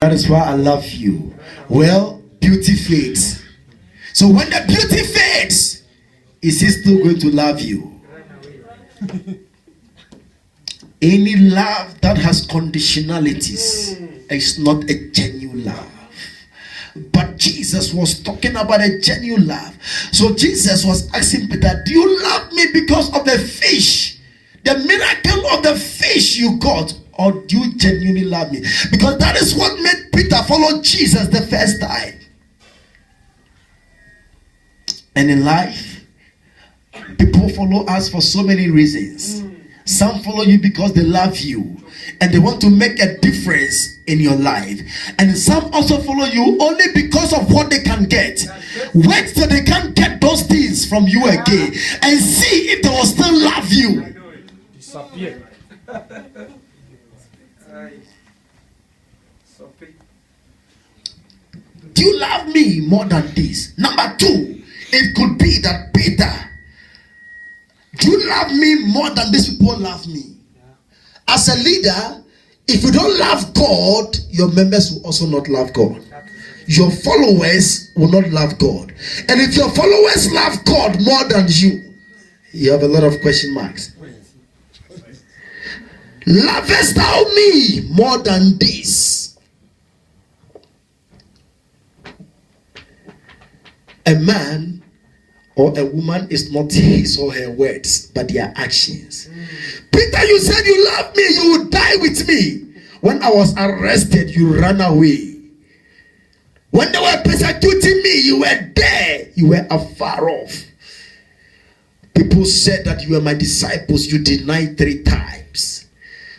That is why I love you. Well, beauty fades. So when the beauty fades, is he still going to love you? Any love that has conditionalities is not a genuine love. But Jesus was talking about a genuine love. So Jesus was asking Peter, do you love me because of the fish? The miracle of the fish you got? Or do you genuinely love me? Because that is what made Peter follow Jesus the first time. And in life, people follow us for so many reasons. Some follow you because they love you and they want to make a difference in your life. And some also follow you only because of what they can get. Wait till they can't get those things from you again and see if they will still love you. Disappear. Do you love me more than this? Number two, it could be that Peter, do you love me more than these people love me? As a leader, if you don't love God, your members will also not love God. Your followers will not love God. And if your followers love God more than you have a lot of question marks. Lovest thou me more than this? A man or a woman is not his or her words, but their actions. Peter, you said you love me, you would die with me. When I was arrested, you ran away. When they were persecuting me, you were there. You were afar off. People said that you were my disciples. You denied 3 times.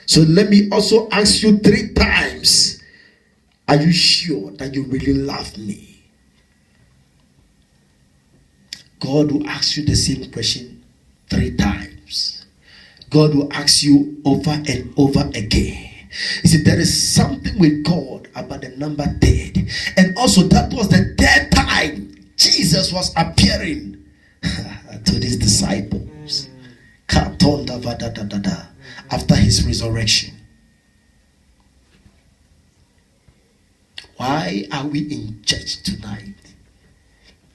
So let me also ask you 3 times. Are you sure that you really love me? God will ask you the same question 3 times. God will ask you over and over again. You see, there is something with God about the number 3rd. And also that was the 3rd time Jesus was appearing to his disciples after his resurrection. Why are we in church tonight?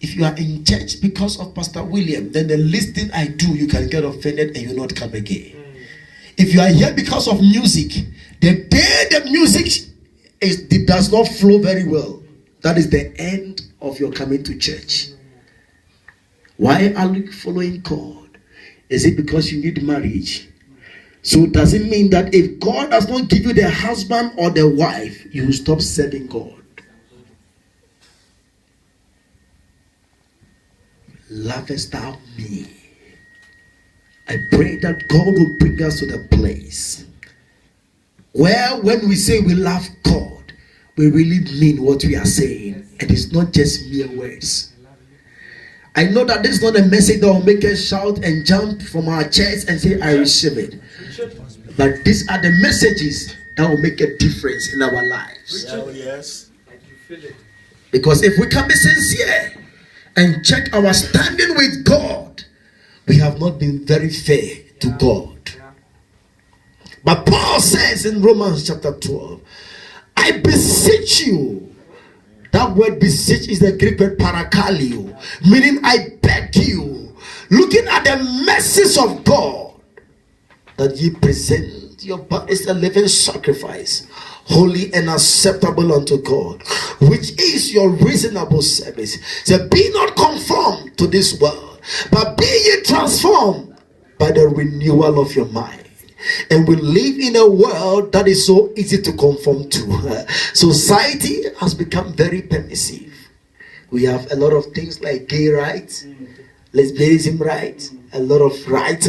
If you are in church because of Pastor William, then the least thing I do, you can get offended and you will not come again. If you are here because of music, the day the music it does not flow very well, that is the end of your coming to church. Why are you following God? Is it because you need marriage? So does it mean that if God does not give you the husband or the wife, you will stop serving God? Lovest thou me? I pray that God will bring us to the place where when we say we love God, we really mean what we are saying. And it's not just mere words. I know that this is not a message that will make us shout and jump from our chairs and say, I receive it. But these are the messages that will make a difference in our lives. Yes. Because if we can be sincere and check our standing with God, we have not been very fair to God. But Paul says in Romans chapter 12, I beseech you. That word beseech is the Greek word parakalio, meaning I beg you, looking at the mercies of God, that ye present your bodies a living sacrifice, holy and acceptable unto God, which is your reasonable service. So be not conformed to this world, but be ye transformed by the renewal of your mind. And we live in a world that is so easy to conform to. Society has become very permissive. We have a lot of things like gay rights, lesbianism rights, a lot of rights.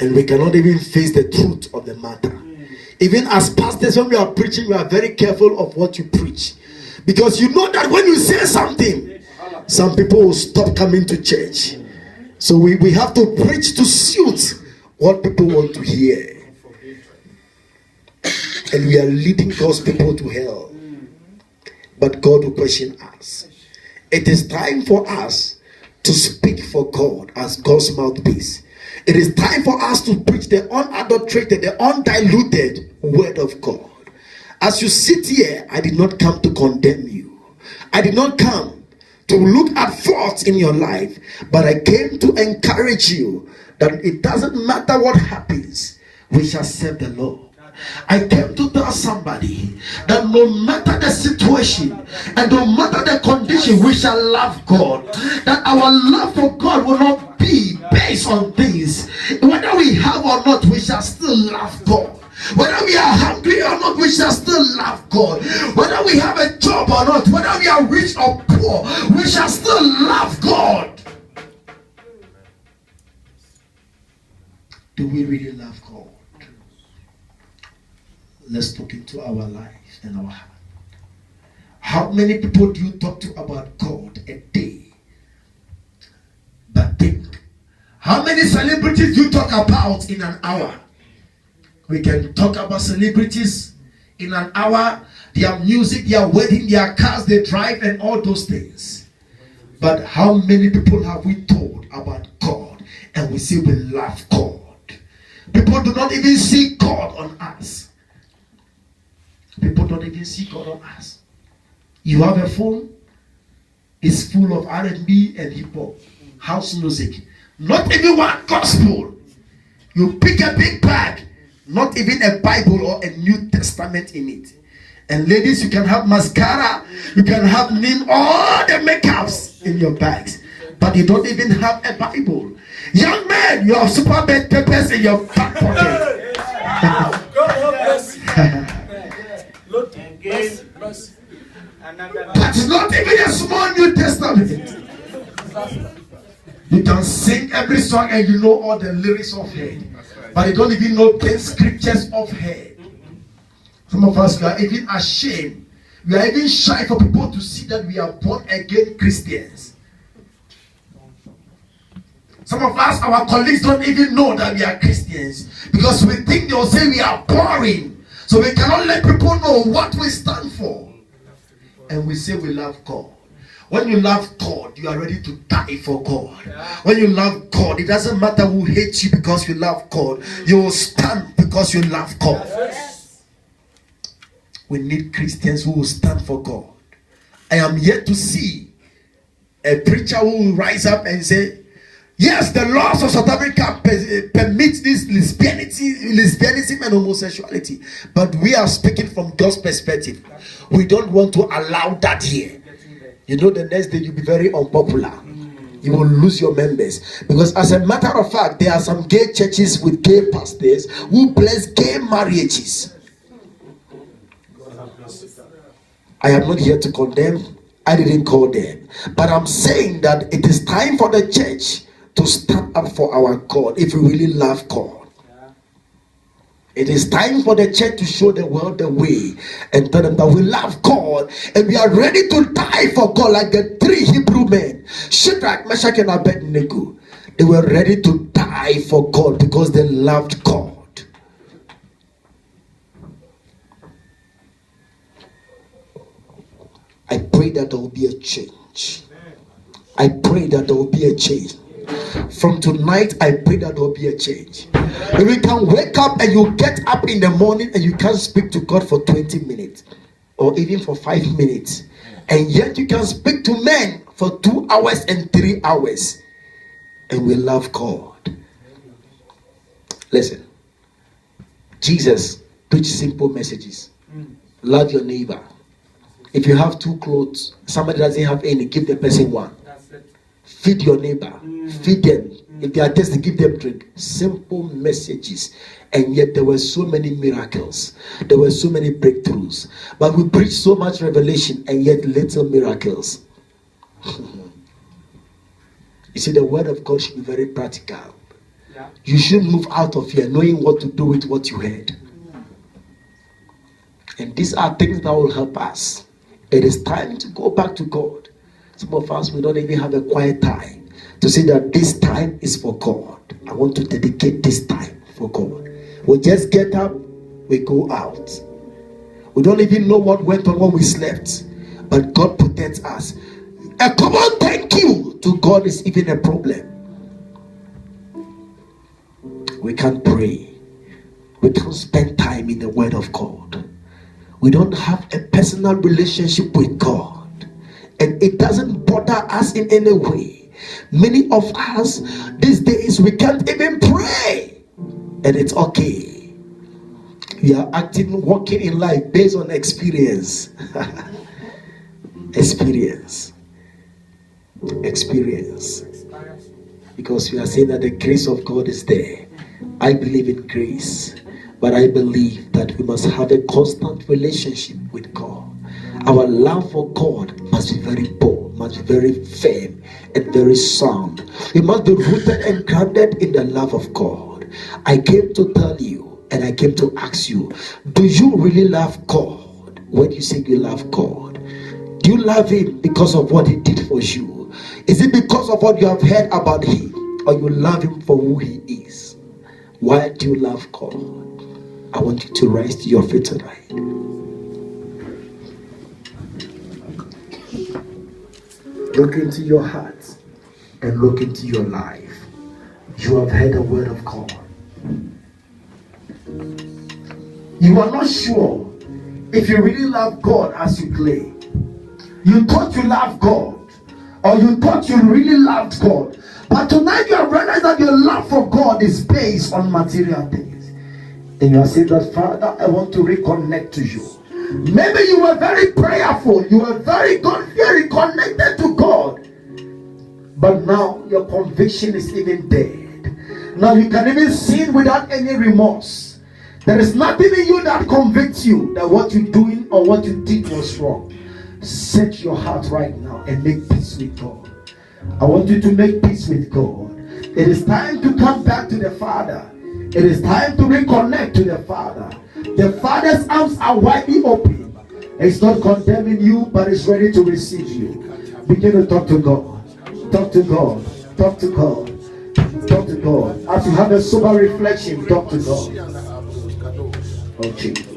And we cannot even face the truth of the matter. Even as pastors, when we are preaching, we are very careful of what you preach. Because you know that when you say something, some people will stop coming to church. So we have to preach to suit what people want to hear. And we are leading God's people to hell. But God will question us. It is time for us to speak for God as God's mouthpiece. It is time for us to preach the unadulterated, the undiluted word of God. As you sit here, I did not come to condemn you. I did not come to look at faults in your life, but I came to encourage you that it doesn't matter what happens, we shall serve the Lord. I came to tell somebody that no matter the situation and no matter the condition, we shall love God. That our love for God will not be based on things. Whether we have or not, we shall still love God. Whether we are hungry or not, we shall still love God. Whether we have a job or not, whether we are rich or poor, we shall still love God. Do we really love God? Let's look into our life and our heart. How many people do you talk to about God a day? But think, how many celebrities do you talk about in an hour? We can talk about celebrities in an hour, their music, their wedding, their cars they drive, and all those things. But how many people have we told about God and we say we love God? People do not even see God on us. People don't even see God on us. You have a phone, it's full of R&B and hip-hop, house music. Not even one gospel. You pick a big bag, not even a Bible or a New Testament in it. And ladies, you can have mascara, you can have all the makeups in your bags, but you don't even have a Bible. Young men, you have super bad papers in your back pocket. God help us. But it's not even a small New Testament. You can sing every song and you know all the lyrics of head, but you don't even know 10 scriptures of head. Some of us, we are even ashamed. We are even shy for people to see that we are born again Christians. Some of us, our colleagues don't even know that we are Christians because we think they'll say we are boring. So we cannot let people know what we stand for. And we say we love God. When you love God, you are ready to die for God. When you love God, it doesn't matter who hates you because you love God. You will stand because you love God. We need Christians who will stand for God. I am yet to see a preacher who will rise up and say, yes, the laws of South Africa permit this lesbianism and homosexuality. But we are speaking from God's perspective. We don't want to allow that here. You know, the next day you'll be very unpopular. You will lose your members. Because as a matter of fact, there are some gay churches with gay pastors who bless gay marriages. I am not here to condemn. I didn't call them. But I'm saying that it is time for the church to stand up for our God if we really love God. It is time for the church to show the world the way and tell them that we love God and we are ready to die for God, like the 3 Hebrew men, Shadrach, Meshach, and Abednego. They were ready to die for God because they loved God. I pray that there will be a change. I pray that there will be a change. From tonight, I pray that there will be a change. If you can wake up and you get up in the morning and you can't speak to God for 20 minutes or even for 5 minutes, and yet you can speak to men for 2 hours and 3 hours, and we love God. Listen, Jesus preached simple messages. Love your neighbor. If you have 2 clothes, somebody doesn't have any, give the person 1. Feed your neighbor. Feed them. If they are thirsty, give them drink. Simple messages. And yet there were so many miracles. There were so many breakthroughs. But we preach so much revelation and yet little miracles. You see, the word of God should be very practical. You should move out of here knowing what to do with what you heard. And these are things that will help us. It is time to go back to God. Some of us, we don't even have a quiet time to say that this time is for God. I want to dedicate this time for God. We just get up, we go out. We don't even know what went on when we slept, but God protects us. A common thank you to God is even a problem. We can't pray. We can't spend time in the Word of God. We don't have a personal relationship with God. And it doesn't bother us in any way. Many of us these days, we can't even pray. And it's okay. We are walking in life based on experience. Experience. Because we are saying that the grace of God is there. I believe in grace, but I believe that we must have a constant relationship with God. Our love for God must be very bold, must be very firm and very sound. We must be rooted and grounded in the love of God. I came to tell you, and I came to ask you, do you really love God? When you say you love God, do you love Him because of what He did for you? Is it because of what you have heard about Him, or you love Him for who He is? Why do you love God? I want you to rise to your feet tonight. Look into your heart and look into your life. You have heard the word of God. You are not sure if you really love God as you claim. You thought you loved God, or you thought you really loved God. But tonight you have realized that your love for God is based on material things. And you are saying that, Father, I want to reconnect to you. Maybe you were very prayerful. You were very connected to God. But now your conviction is even dead. Now you can even sin without any remorse. There is nothing in you that convicts you that what you're doing or what you did was wrong. Set your heart right now and make peace with God. I want you to make peace with God. It is time to come back to the Father. It is time to reconnect to the Father. The Father's arms are widely open. It's not condemning you, but it's ready to receive you. Begin to talk to God. Talk to God. Talk to God. Talk to God. As you have a sober reflection, talk to God. Oh, Jesus.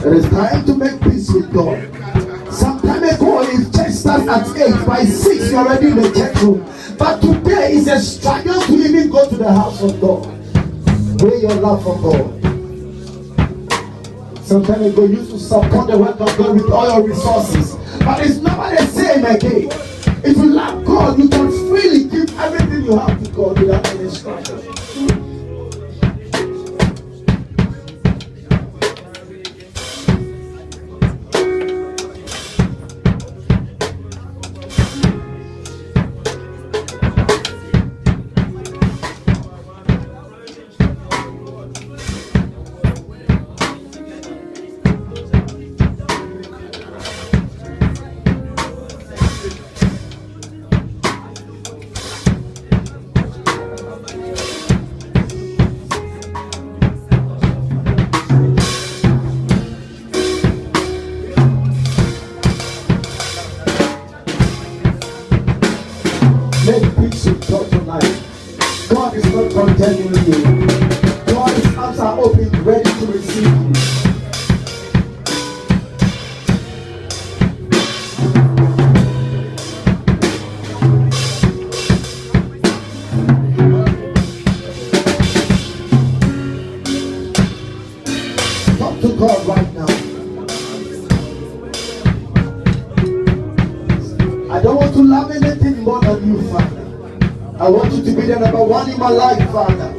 It is time to make peace with God. Some time ago, it just started at 8. By 6, you're already in the church room. But today is a struggle to even go to the house of God. Weigh your love for God. Some time ago, you used to support the work of God with all your resources. But it's never the same again. If you love God, you can freely give everything you have to God without any struggle. Make peace with God tonight. God is not condemning you. God's arms are open, ready to receive you. Talk to God right now. I don't want to love anything more than you, Father. I want you to be the number one in my life, Father.